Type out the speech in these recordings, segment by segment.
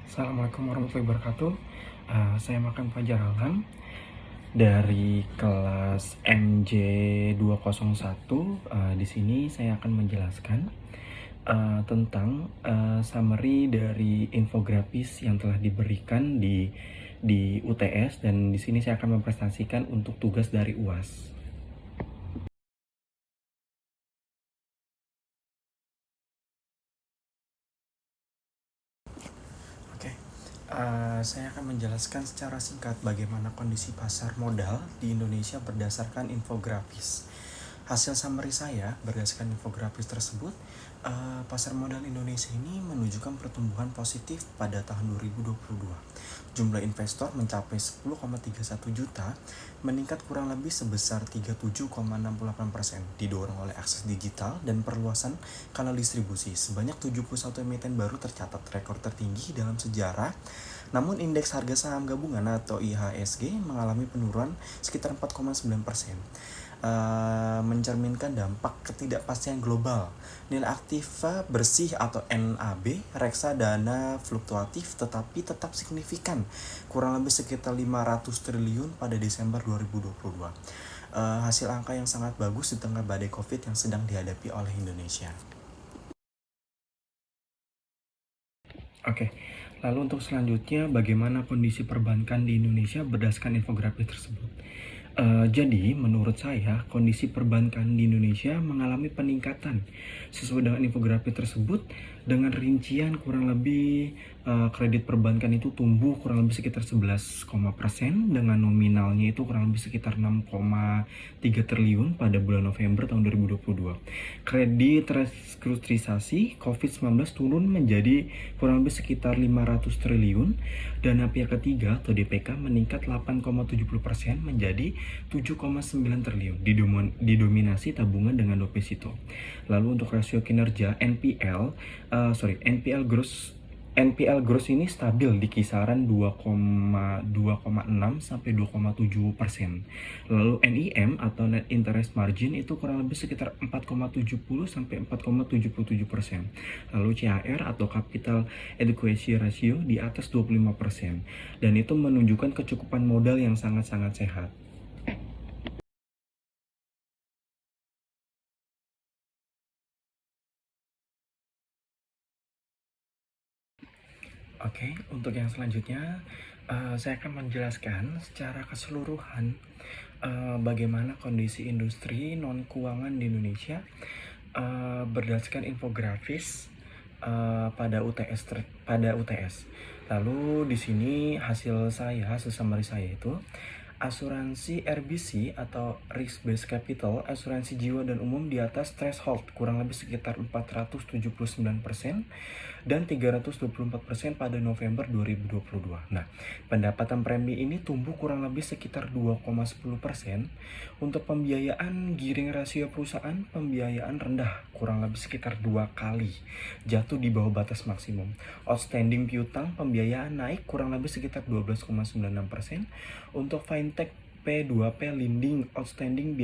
Assalamualaikum warahmatullahi wabarakatuh. Saya Makan Fajar Alam dari kelas MJ 201. Di sini saya akan menjelaskan tentang summary dari infografis yang telah diberikan di UTS, dan di sini saya akan mempresentasikan untuk tugas dari UAS. Oke, saya akan menjelaskan secara singkat bagaimana kondisi pasar modal di Indonesia berdasarkan infografis. Hasil summary saya berdasarkan infografis tersebut, pasar modal Indonesia ini menunjukkan pertumbuhan positif pada tahun 2022. Jumlah investor mencapai 10,31 juta, meningkat kurang lebih sebesar 37,68%, didorong oleh akses digital dan perluasan kanal distribusi. Sebanyak 71 emiten baru tercatat, rekor tertinggi dalam sejarah. Namun indeks harga saham gabungan atau IHSG mengalami penurunan sekitar 4,9%. Mencerminkan dampak ketidakpastian global. Nilai aktiva bersih atau NAB reksadana fluktuatif tetapi tetap signifikan, kurang lebih sekitar 500 triliun pada Desember 2022. Hasil angka yang sangat bagus di tengah badai Covid yang sedang dihadapi oleh Indonesia. Oke, lalu untuk selanjutnya bagaimana kondisi perbankan di Indonesia berdasarkan infografis tersebut. Jadi menurut saya kondisi perbankan di Indonesia mengalami peningkatan sesuai dengan infografis tersebut, dengan rincian kurang lebih kredit perbankan itu tumbuh kurang lebih sekitar 11%, dengan nominalnya itu kurang lebih sekitar 6,3 triliun pada bulan November tahun 2022. Kredit restrukturisasi COVID-19 turun menjadi kurang lebih sekitar 500 triliun. Dana pihak ketiga atau DPK meningkat 8,70% menjadi 7,9 triliun, didominasi tabungan dengan deposito. Lalu untuk rasio kinerja NPL gross ini stabil di kisaran 2,6 sampai 2,7%. Lalu NIM atau net interest margin itu kurang lebih sekitar 4,70 sampai 4,77%. Lalu CAR atau capital adequacy ratio di atas 25%. Dan itu menunjukkan kecukupan modal yang sangat-sangat sehat. Oke, untuk yang selanjutnya saya akan menjelaskan secara keseluruhan bagaimana kondisi industri non keuangan di Indonesia berdasarkan infografis pada UTS. Lalu di sini hasil summary saya itu asuransi RBC atau risk based capital, asuransi jiwa dan umum di atas threshold kurang lebih sekitar 479% dan 324% pada November 2022. Nah, pendapatan premi ini tumbuh kurang lebih sekitar 2,10%. Untuk pembiayaan giring rasio perusahaan, pembiayaan rendah kurang lebih sekitar 2 kali, jatuh di bawah batas maksimum. Outstanding piutang pembiayaan naik kurang lebih sekitar 12,96%. Untuk fintech P2P lending outstanding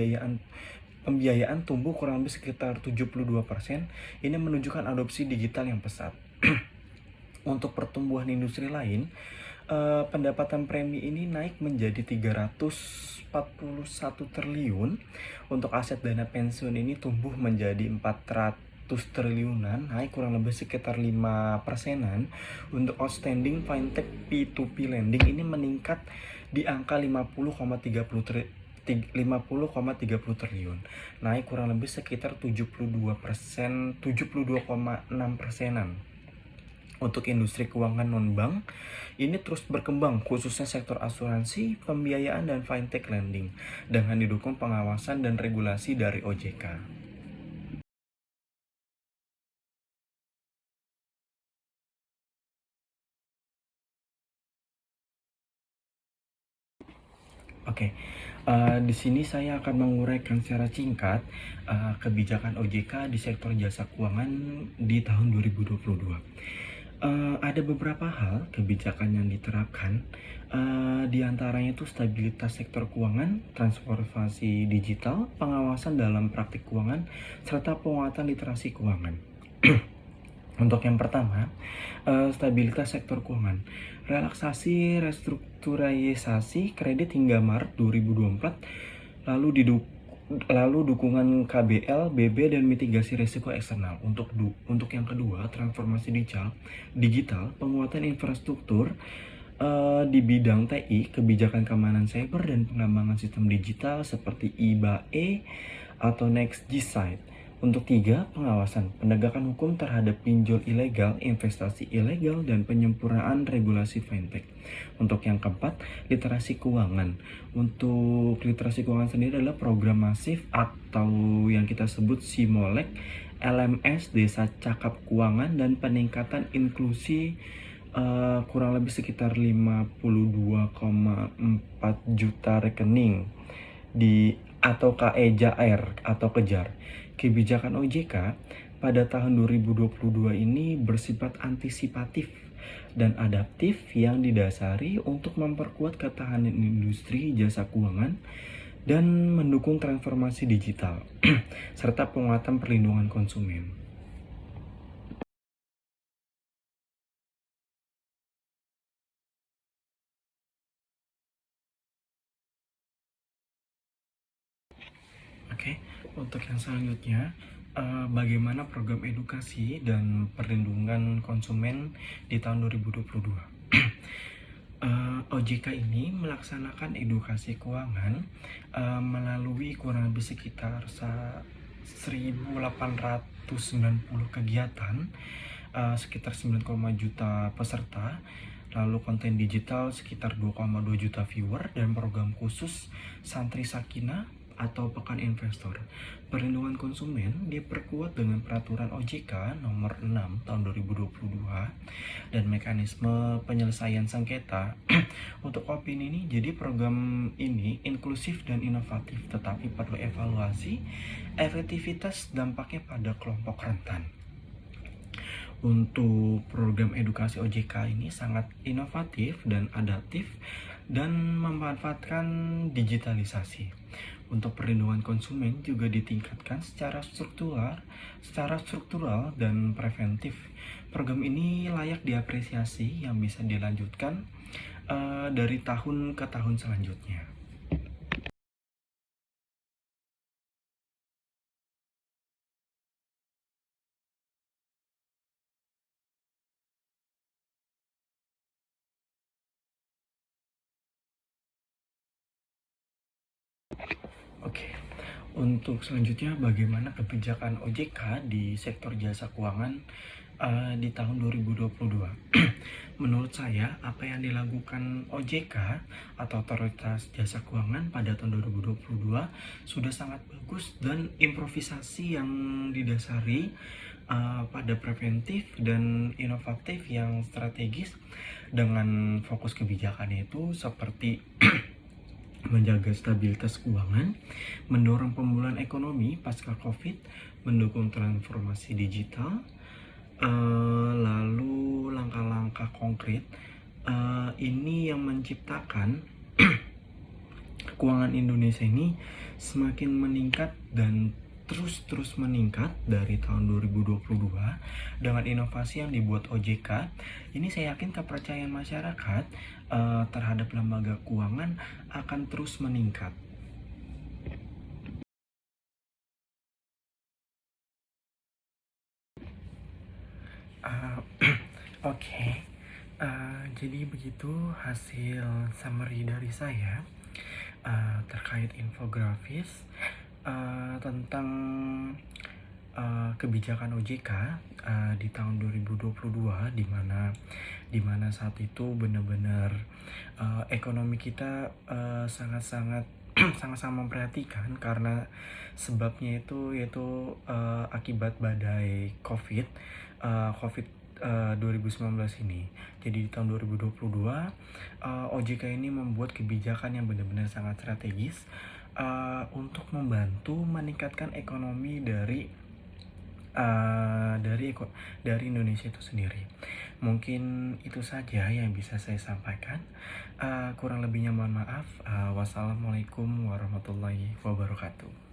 pembiayaan tumbuh kurang lebih sekitar 72%. Ini menunjukkan adopsi digital yang pesat. Untuk pertumbuhan industri lain, pendapatan premi ini naik menjadi 341 triliun. Untuk aset dana pensiun ini tumbuh menjadi 400 triliunan, naik kurang lebih sekitar 5%-an. Untuk outstanding fintech P2P lending ini meningkat di angka 50,30 triliun, naik kurang lebih sekitar 72,6%-an. Untuk industri keuangan non-bank ini terus berkembang, khususnya sektor asuransi, pembiayaan, dan fintech lending, dengan didukung pengawasan dan regulasi dari OJK. Oke, di sini saya akan menguraikan secara singkat kebijakan OJK di sektor jasa keuangan di tahun 2022. Ada beberapa hal kebijakan yang diterapkan, di antaranya itu stabilitas sektor keuangan, transformasi digital, pengawasan dalam praktik keuangan, serta penguatan literasi keuangan. Untuk yang pertama, stabilitas sektor keuangan. Relaksasi restrukturisasi kredit hingga Maret 2024, lalu dukungan KBL, BB dan mitigasi risiko eksternal. Untuk yang kedua, transformasi digital, penguatan infrastruktur di bidang TI, kebijakan keamanan cyber dan pengembangan sistem digital seperti IBAE atau Next G-Site. Untuk tiga, pengawasan, penegakan hukum terhadap pinjol ilegal, investasi ilegal, dan penyempurnaan regulasi fintech. Untuk yang keempat, literasi keuangan. Untuk literasi keuangan sendiri adalah program masif atau yang kita sebut SIMOLEK, LMS, Desa Cakap Keuangan, dan peningkatan inklusi kurang lebih sekitar 52,4 juta rekening di atau KEJAR atau kejar. Kebijakan OJK pada tahun 2022 ini bersifat antisipatif dan adaptif yang didasari untuk memperkuat ketahanan industri jasa keuangan dan mendukung transformasi digital serta penguatan perlindungan konsumen. Oke, untuk yang selanjutnya, bagaimana program edukasi dan perlindungan konsumen di tahun 2022? OJK ini melaksanakan edukasi keuangan melalui kurang lebih sekitar 1.890 kegiatan, sekitar 9, juta peserta, lalu konten digital sekitar 2,2 juta viewer, dan program khusus Santri Sakinah atau Pekan Investor. Perlindungan konsumen diperkuat dengan peraturan OJK nomor 6 tahun 2022 dan mekanisme penyelesaian sengketa. Untuk opini ini, jadi program ini inklusif dan inovatif, tetapi perlu evaluasi efektivitas dampaknya pada kelompok rentan. Untuk program edukasi OJK ini sangat inovatif dan adaptif dan memanfaatkan digitalisasi. Untuk perlindungan konsumen juga ditingkatkan secara struktural dan preventif. Program ini layak diapresiasi yang bisa dilanjutkan dari tahun ke tahun selanjutnya. Oke, untuk selanjutnya bagaimana kebijakan OJK di sektor jasa keuangan di tahun 2022? Menurut saya, apa yang dilakukan OJK atau Otoritas Jasa Keuangan pada tahun 2022 sudah sangat bagus dan improvisasi yang didasari pada preventif dan inovatif yang strategis dengan fokus kebijakannya itu seperti menjaga stabilitas keuangan, mendorong pemulihan ekonomi pasca COVID, mendukung transformasi digital, lalu langkah-langkah konkret ini yang menciptakan keuangan Indonesia ini semakin meningkat dan terus meningkat dari tahun 2022 dengan inovasi yang dibuat OJK. Ini saya yakin kepercayaan masyarakat terhadap lembaga keuangan akan terus meningkat. Oke, jadi begitu hasil summary dari saya terkait infografis tentang kebijakan OJK di tahun 2022, di mana saat itu benar-benar ekonomi kita sangat-sangat sama-sama memperhatikan karena sebabnya itu yaitu akibat badai COVID 2019 ini. Jadi di tahun 2022 OJK ini membuat kebijakan yang benar-benar sangat strategis untuk membantu meningkatkan ekonomi dari Indonesia itu sendiri. Mungkin itu saja yang bisa saya sampaikan. Kurang lebihnya mohon maaf. Wassalamualaikum warahmatullahi wabarakatuh.